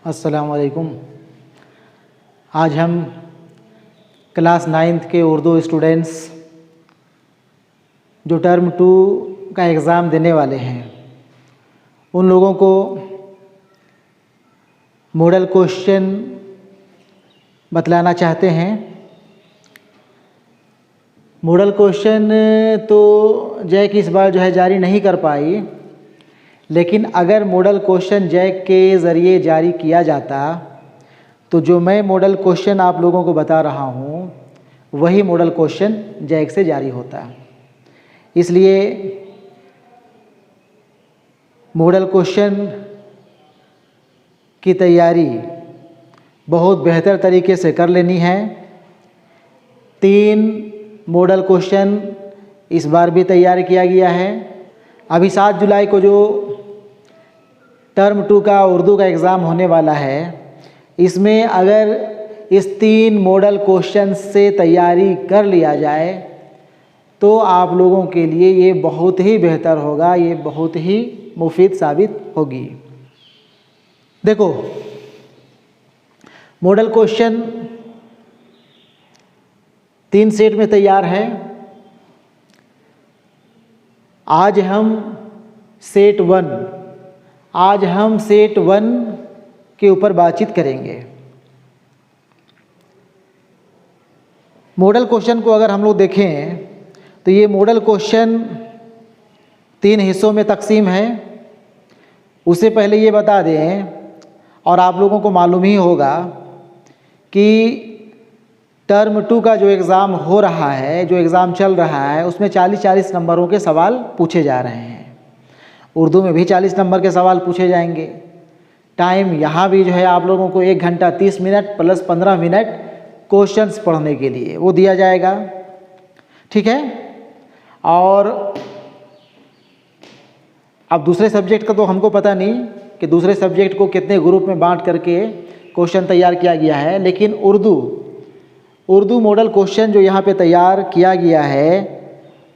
अस्सलाम वालेकुम। आज हम क्लास 9th के उर्दू स्टूडेंट्स जो टर्म 2 का एग्ज़ाम देने वाले हैं उन लोगों को मॉडल क्वेश्चन बतलाना चाहते हैं। मॉडल क्वेश्चन तो जैक इस बार जो है जारी नहीं कर पाई, लेकिन अगर मॉडल क्वेश्चन जैक के ज़रिए जारी किया जाता तो जो मैं मॉडल क्वेश्चन आप लोगों को बता रहा हूँ वही मॉडल क्वेश्चन जैक से जारी होता। इसलिए मॉडल क्वेश्चन की तैयारी बहुत बेहतर तरीके से कर लेनी है। 3 मॉडल क्वेश्चन इस बार भी तैयार किया गया है। अभी 7 जुलाई को जो टर्म 2 का उर्दू का एग्ज़ाम होने वाला है, इसमें अगर इस 3 मॉडल क्वेश्चन से तैयारी कर लिया जाए तो आप लोगों के लिए ये बहुत ही बेहतर होगा, ये बहुत ही मुफीद साबित होगी। देखो, मॉडल क्वेश्चन 3 सेट में तैयार है। आज हम सेट 1 के ऊपर बातचीत करेंगे। मॉडल क्वेश्चन को अगर हम लोग देखें तो ये मॉडल क्वेश्चन 3 हिस्सों में तकसीम है। उससे पहले ये बता दें, और आप लोगों को मालूम ही होगा कि टर्म 2 का जो एग्ज़ाम हो रहा है, जो एग्ज़ाम चल रहा है, उसमें 40-40 नंबरों के सवाल पूछे जा रहे हैं। उर्दू में भी 40 नंबर के सवाल पूछे जाएंगे। टाइम यहाँ भी जो है आप लोगों को 1 घंटा 30 मिनट प्लस 15 मिनट क्वेश्चंस पढ़ने के लिए वो दिया जाएगा। ठीक है। और अब दूसरे सब्जेक्ट का तो हमको पता नहीं कि दूसरे सब्जेक्ट को कितने ग्रुप में बांट करके क्वेश्चन तैयार किया गया है, लेकिन उर्दू मॉडल क्वेश्चन जो यहाँ पे तैयार किया गया है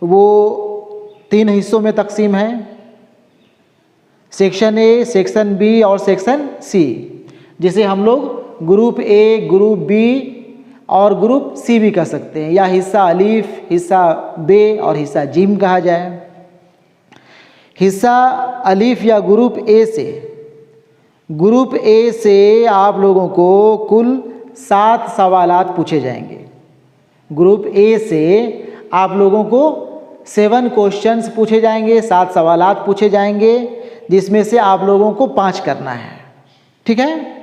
वो 3 हिस्सों में तकसीम है। सेक्शन ए, सेक्शन बी और सेक्शन सी, जिसे हम लोग ग्रुप ए, ग्रुप बी और ग्रुप सी भी कह सकते हैं, या हिस्सा अलीफ, हिस्सा बे और हिस्सा जीम कहा जाए। हिस्सा अलीफ या ग्रुप ए से आप लोगों को कुल 7 सवालात पूछे जाएंगे। ग्रुप ए से आप लोगों को 7 क्वेश्चंस पूछे जाएंगे, 7 सवालात पूछे जाएंगे, जिसमें से आप लोगों को 5 करना है। ठीक है।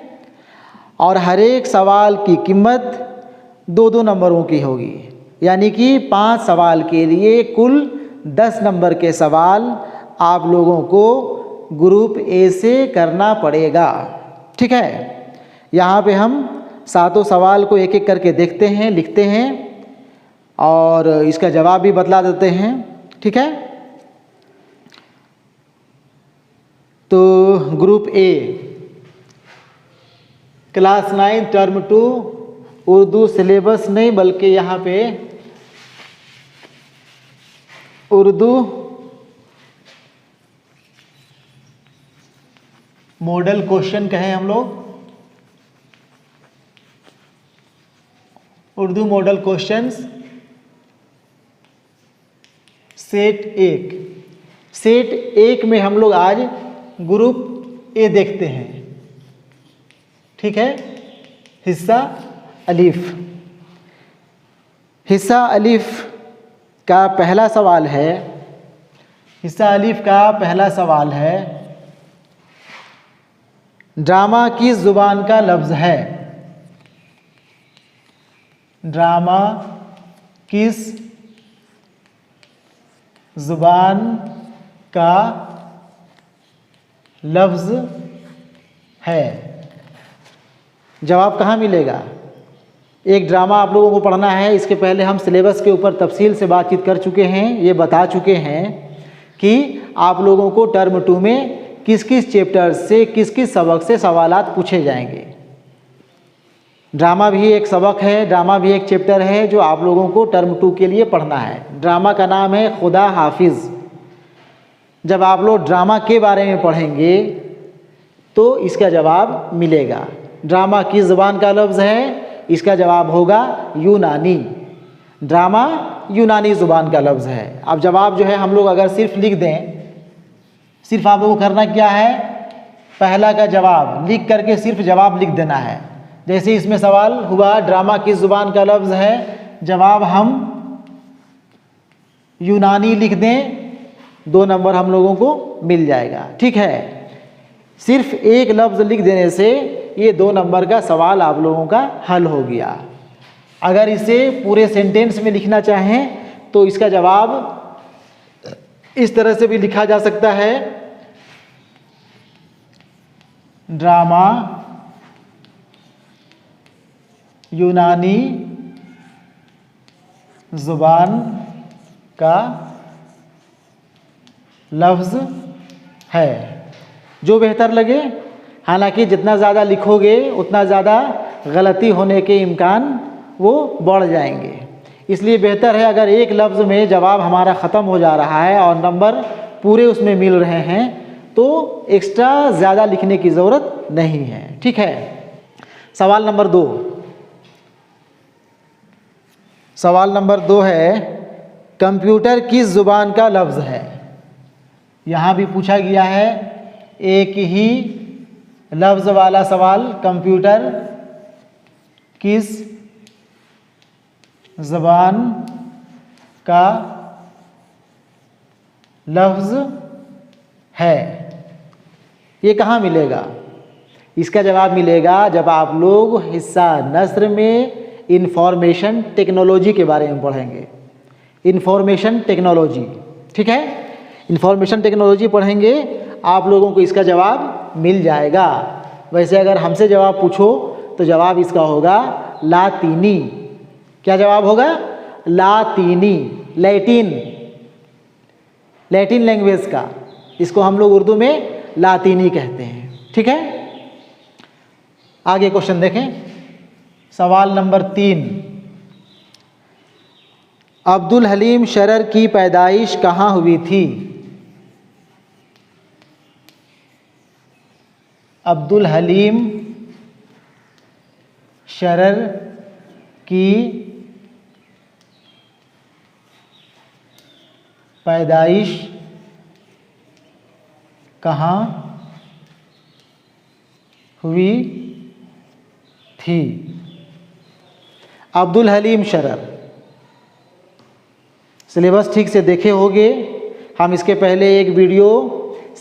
और हर एक सवाल की कीमत 2-2 नंबरों की होगी, यानी कि 5 सवाल के लिए कुल 10 नंबर के सवाल आप लोगों को ग्रुप ए से करना पड़ेगा। ठीक है। यहाँ पे हम 7 सवाल को एक एक करके देखते हैं, लिखते हैं और इसका जवाब भी बतला देते हैं। ठीक है। तो group A, class 9 term 2 Urdu syllabus नहीं, बल्कि यहाँ पे उर्दू मॉडल क्वेश्चन कहें हम लोग, उर्दू मॉडल क्वेश्चंस सेट 1 में हम लोग आज ग्रुप ए देखते हैं। ठीक है। हिस्सा अलीफ का पहला सवाल है, ड्रामा किस जुबान का लफ्ज़ है? ड्रामा किस जुबान का लफ्ज़ है? जवाब कहाँ मिलेगा? एक ड्रामा आप लोगों को पढ़ना है। इसके पहले हम सिलेबस के ऊपर तफसील से बातचीत कर चुके हैं। ये बता चुके हैं कि आप लोगों को टर्म 2 में किस किस चैप्टर से, किस किस सबक से सवालात पूछे जाएंगे। ड्रामा भी एक सबक है, ड्रामा भी एक चैप्टर है जो आप लोगों को टर्म 2 के लिए पढ़ना है। ड्रामा का नाम है खुदा हाफिज़। जब आप लोग ड्रामा के बारे में पढ़ेंगे तो इसका जवाब मिलेगा। ड्रामा किस ज़ुबान का लफ्ज़ है? इसका जवाब होगा यूनानी। ड्रामा यूनानी ज़ुबान का लफ्ज़ है। अब जवाब जो है हम लोग अगर सिर्फ लिख दें, सिर्फ आप लोगों को करना क्या है, पहला का जवाब लिख करके सिर्फ जवाब लिख देना है। जैसे इसमें सवाल हुआ ड्रामा किस ज़ुबान का लफ्ज़ है, जवाब हम यूनानी लिख दें, 2 नंबर हम लोगों को मिल जाएगा। ठीक है, सिर्फ एक लफ्ज़ लिख देने से ये 2 नंबर का सवाल आप लोगों का हल हो गया। अगर इसे पूरे सेंटेंस में लिखना चाहें तो इसका जवाब इस तरह से भी लिखा जा सकता है, ड्रामा यूनानी ज़ुबान का लफ्ज़ है। जो बेहतर लगे, हालांकि जितना ज़्यादा लिखोगे उतना ज़्यादा गलती होने के इम्कान वो बढ़ जाएंगे। इसलिए बेहतर है अगर एक लफ्ज़ में जवाब हमारा ख़त्म हो जा रहा है और नंबर पूरे उसमें मिल रहे हैं तो एक्स्ट्रा ज़्यादा लिखने की ज़रूरत नहीं है। ठीक है, सवाल नंबर 2। सवाल नंबर 2 है कंप्यूटर किस ज़ुबान का लफ्ज़ है? यहाँ भी पूछा गया है एक ही लफ्ज़ वाला सवाल, कंप्यूटर किस ज़ुबान का लफ्ज़ है। ये कहाँ मिलेगा? इसका जवाब मिलेगा जब आप लोग हिस्सा नस्र में इंफॉर्मेशन टेक्नोलॉजी के बारे में पढ़ेंगे। इंफॉर्मेशन टेक्नोलॉजी, ठीक है, इंफॉर्मेशन टेक्नोलॉजी पढ़ेंगे, आप लोगों को इसका जवाब मिल जाएगा। वैसे अगर हमसे जवाब पूछो तो जवाब इसका होगा लातीनी। क्या जवाब होगा? लातीनी, लैटिन लैंग्वेज का, इसको हम लोग उर्दू में लातीनी कहते हैं। ठीक है, आगे क्वेश्चन देखें। सवाल नंबर 3, अब्दुल हलीम शरर की पैदाइश कहाँ हुई थी? अब्दुल हलीम शरर की पैदाइश कहाँ हुई थी? अब्दुल हलीम शरर, सिलेबस ठीक से देखे होंगे। हम इसके पहले एक वीडियो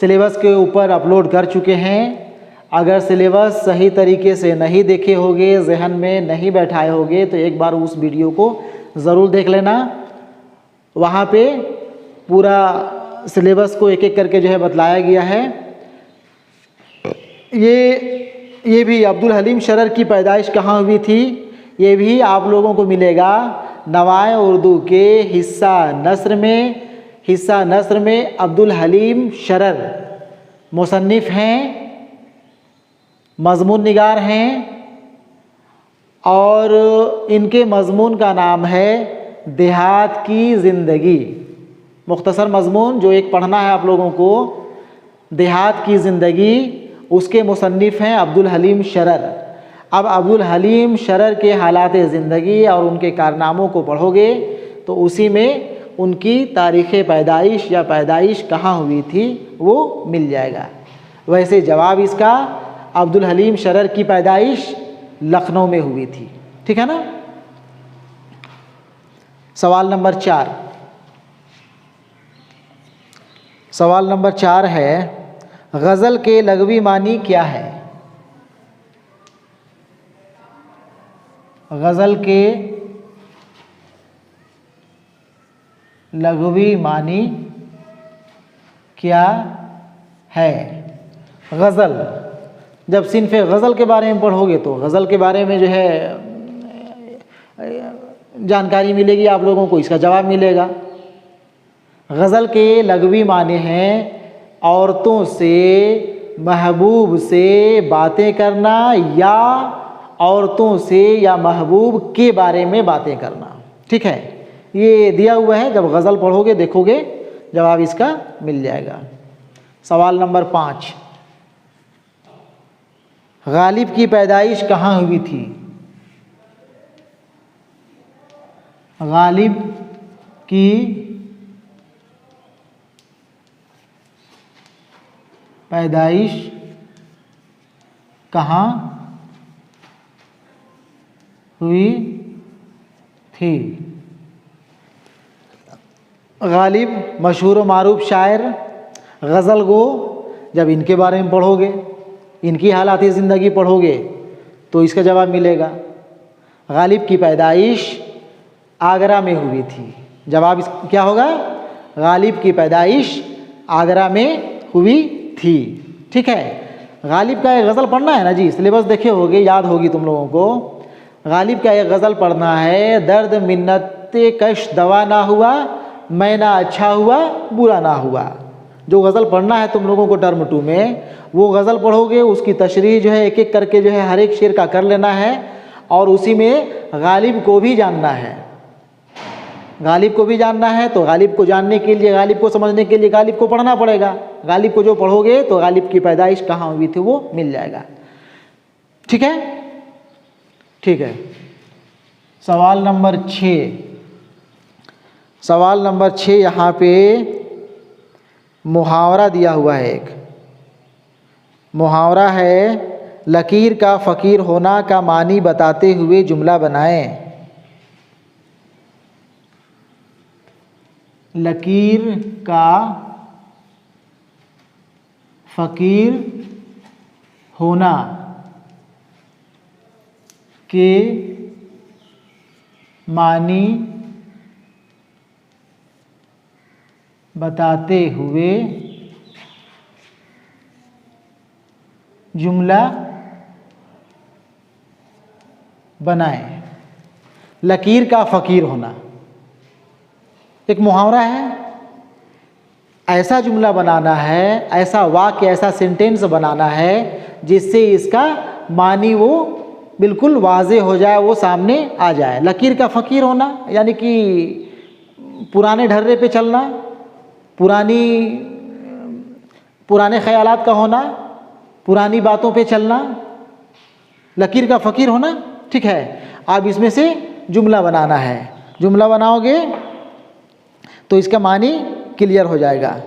सिलेबस के ऊपर अपलोड कर चुके हैं। अगर सिलेबस सही तरीके से नहीं देखे होंगे, जहन में नहीं बैठाए होंगे, तो एक बार उस वीडियो को ज़रूर देख लेना। वहाँ पे पूरा सिलेबस को एक एक करके जो है बतलाया गया है। ये भी अब्दुल हलीम शरर की पैदाइश कहाँ हुई थी, ये भी आप लोगों को मिलेगा नवाए उर्दू के हिस्सा नस्र में। हिस्सा नस्र में अब्दुल हलीम शरर मुसन्निफ़ हैं, मज़मून निगार हैं और इनके मज़मून का नाम है देहात की ज़िंदगी। मुख्तसर मज़मून जो एक पढ़ना है आप लोगों को, देहात की ज़िंदगी, उसके मुसन्निफ़ हैं अब्दुल हलीम शरर। अब अब्दुल हलीम शरर के हालात ज़िंदगी और उनके कारनामों को पढ़ोगे तो उसी में उनकी तारीख़ पैदाइश या पैदाइश कहाँ हुई थी वो मिल जाएगा। वैसे जवाब इसका अब्दुल हलीम शरर की पैदाइश लखनऊ में हुई थी। ठीक है ना। सवाल नंबर 4, सवाल नंबर 4 है गज़ल के लग़वी मानी क्या है? गज़ल के लग़वी मानी क्या है? गज़ल, जब सिन्फ़ गज़ल के बारे में पढ़ोगे तो गज़ल के बारे में जो है जानकारी मिलेगी आप लोगों को, इसका जवाब मिलेगा। गज़ल के लग़वी माने हैं औरतों से, महबूब से बातें करना या औरतों से या महबूब के बारे में बातें करना। ठीक है, ये दिया हुआ है, जब गज़ल पढ़ोगे देखोगे जवाब इसका मिल जाएगा। सवाल नंबर 5, गालिब की पैदाइश कहाँ हुई थी? गालिब की पैदाइश कहाँ हुई थी? गालिब मशहूर व मारूफ शायर, गज़ल गो। जब इनके बारे में पढ़ोगे, इनकी हालात ज़िंदगी पढ़ोगे तो इसका जवाब मिलेगा। गालिब की पैदाइश आगरा में हुई थी। जवाब क्या होगा? गालिब की पैदाइश आगरा में हुई थी। ठीक है। गालिब का एक गज़ल पढ़ना है ना जी, सिलेबस देखे होगे, याद होगी तुम लोगों को। गालिब का एक गज़ल पढ़ना है, दर्द मिन्नत कश दवा ना हुआ, मैं ना अच्छा हुआ बुरा ना हुआ। जो गज़ल पढ़ना है तुम लोगों को टर्म 2 में, वो गज़ल पढ़ोगे, उसकी तशरीह जो है एक एक करके जो है हर एक शेर का कर लेना है, और उसी में गालिब को भी जानना है। गालिब को भी जानना है, तो गालिब को जानने के लिए, गालिब को समझने के लिए गालिब को पढ़ना पड़ेगा। गालिब को जो पढ़ोगे तो गालिब की पैदाइश कहाँ हुई थी वो मिल जाएगा। ठीक है, ठीक है। सवाल नंबर 6, सवाल नंबर 6 यहाँ पे मुहावरा दिया हुआ है। एक मुहावरा है, लकीर का फ़कीर होना का मानी बताते हुए जुमला बनाएं। लकीर का फ़कीर होना के मानी बताते हुए जुमला बनाएं। लकीर का फ़कीर होना एक मुहावरा है। ऐसा जुमला बनाना है, ऐसा वाक्य, ऐसा सेंटेंस बनाना है जिससे इसका मानी वो बिल्कुल वाज़े हो जाए, वो सामने आ जाए। लकीर का फ़कीर होना यानी कि पुराने ढर्रे पे चलना, पुराने ख़यालात का होना, पुरानी बातों पे चलना, लकीर का फ़कीर होना। ठीक है, अब इसमें से जुमला बनाना है। जुमला बनाओगे तो इसका मानी क्लियर हो जाएगा।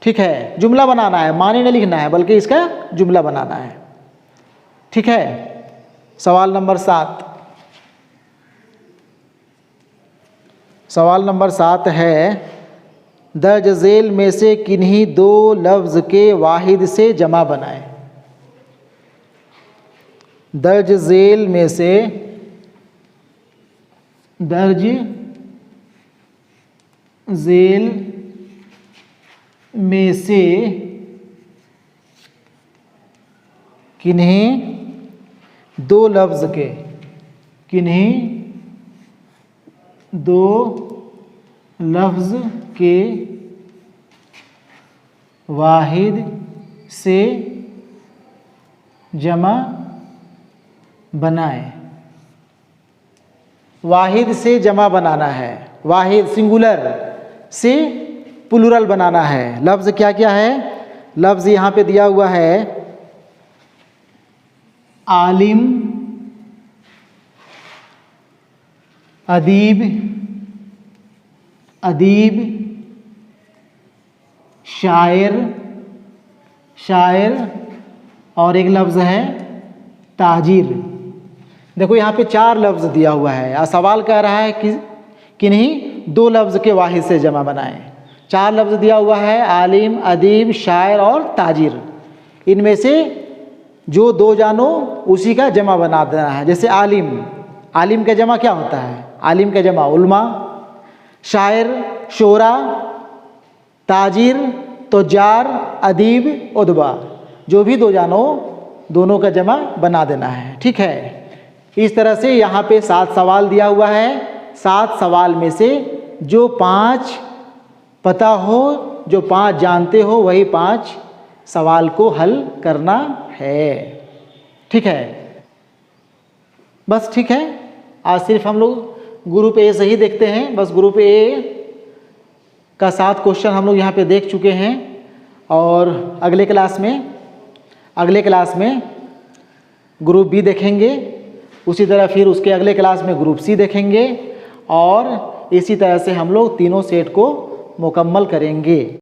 ठीक है, जुमला बनाना है, मानी नहीं लिखना है, बल्कि इसका जुमला बनाना है। ठीक है। सवाल नंबर 7, सवाल नंबर 7 है, दर्ज झेल में से किन्हीं 2 लफ्ज़ के वाहिद से जमा बनाएं। दर्ज झेल में से, दर्ज झेल में से किन्हीं 2 लफ्ज़ के, किन्हीं 2 लफ्ज़ के वाहिद से जमा बनाएं। वाहिद से जमा बनाना है। वाहिद सिंगुलर से प्लूरल बनाना है। लफ्ज़ क्या क्या है? लफ्ज़ यहाँ पे दिया हुआ है, आलिम, अदीब, अदीब, शायर, शायर, और एक लफ्ज़ है ताजिर। देखो यहाँ पे 4 लफ्ज़ दिया हुआ है और सवाल कह रहा है कि किन्हीं 2 लफ्ज़ के वाहिद से जमा बनाएं। 4 लफ्ज़ दिया हुआ है, आलिम, अदीब, शायर और ताजिर। इनमें से जो 2 जानो उसी का जमा बना देना है। जैसे आलिम, आलिम का जमा क्या होता है? आलिम का जमा उल्मा, शायर शोरा, ताजिर तुजार, अदीब उदबा। जो भी 2 जानो दोनों का जमा बना देना है। ठीक है। इस तरह से यहाँ पे 7 सवाल दिया हुआ है। 7 सवाल में से जो 5 पता हो, जो 5 जानते हो, वही 5 सवाल को हल करना है। ठीक है, बस ठीक है। आज सिर्फ हम लोग ग्रुप ए से ही देखते हैं। बस ग्रुप ए का 7 क्वेश्चन हम लोग यहाँ पे देख चुके हैं और अगले क्लास में अगले क्लास में ग्रुप बी देखेंगे, उसी तरह फिर उसके अगले क्लास में ग्रुप सी देखेंगे और इसी तरह से हम लोग तीनों सेट को मुकम्मल करेंगे।